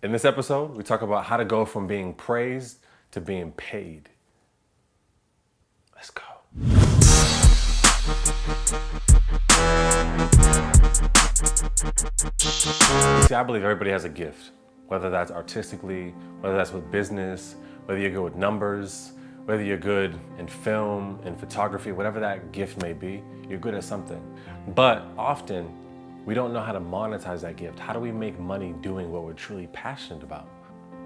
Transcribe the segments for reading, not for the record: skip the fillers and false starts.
In this episode, we talk about how to go from being praised to being paid. Let's go. See, I believe everybody has a gift, whether that's artistically, whether that's with business, whether you're good with numbers, whether you're good in film, in photography, whatever that gift may be, you're good at something. But often, we don't know how to monetize that gift. How do we make money doing what we're truly passionate about?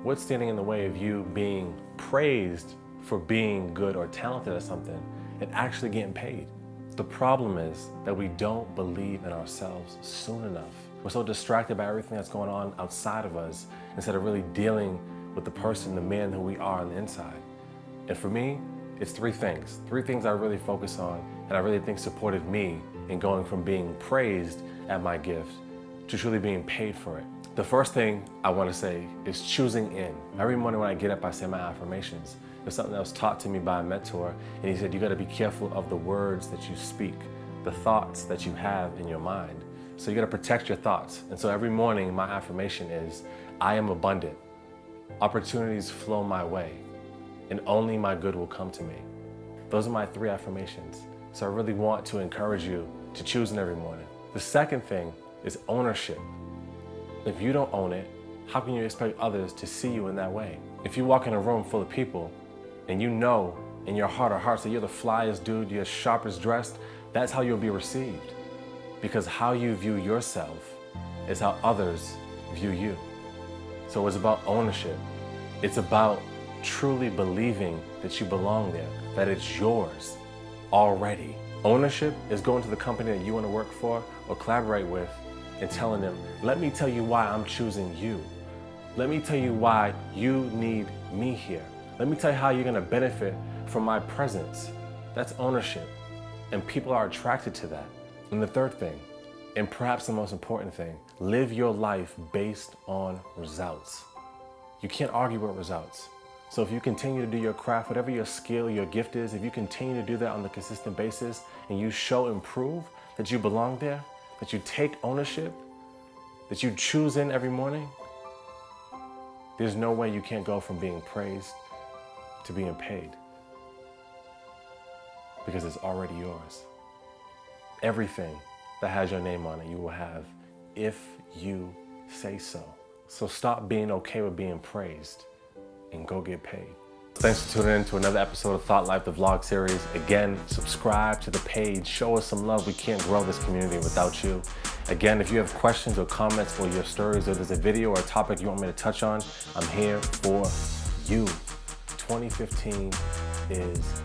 What's standing in the way of you being praised for being good or talented at something and actually getting paid? The problem is that we don't believe in ourselves soon enough. We're so distracted by everything that's going on outside of us instead of really dealing with the person, the man who we are on the inside. And for me, it's three things. Three things I really focus on and I really think supported me in going from being praised at my gift to truly being paid for it. The first thing I want to say is choosing in. Every morning when I get up, I say my affirmations. There's something that was taught to me by a mentor, and he said, you got to be careful of the words that you speak, the thoughts that you have in your mind. So you got to protect your thoughts. And so every morning, my affirmation is, I am abundant. Opportunities flow my way, and only my good will come to me. Those are my three affirmations. So I really want to encourage you to choose them every morning. The second thing is ownership. If you don't own it, how can you expect others to see you in that way? If you walk in a room full of people and you know in your heart of hearts that you're the flyest dude, you're sharpest dressed, that's how you'll be received. Because how you view yourself is how others view you. So it's about ownership. It's about truly believing that you belong there, that it's yours already. Ownership is going to the company that you want to work for or collaborate with and telling them, let me tell you why I'm choosing you. Let me tell you why you need me here. Let me tell you how you're going to benefit from my presence. That's ownership. And people are attracted to that. And the third thing, and perhaps the most important thing, live your life based on results. You can't argue with results. So if you continue to do your craft, whatever your skill, your gift is, if you continue to do that on a consistent basis and you show and prove that you belong there, that you take ownership, that you choose in every morning, there's no way you can't go from being praised to being paid, because it's already yours. Everything that has your name on it, you will have if you say so. So stop being okay with being praised and go get paid. Thanks for tuning in to another episode of Thought Life, the vlog series. Again, subscribe to the page, show us some love. We can't grow this community without you. Again, if you have questions or comments or your stories, or there's a video or a topic you want me to touch on, I'm here for you. 2015 is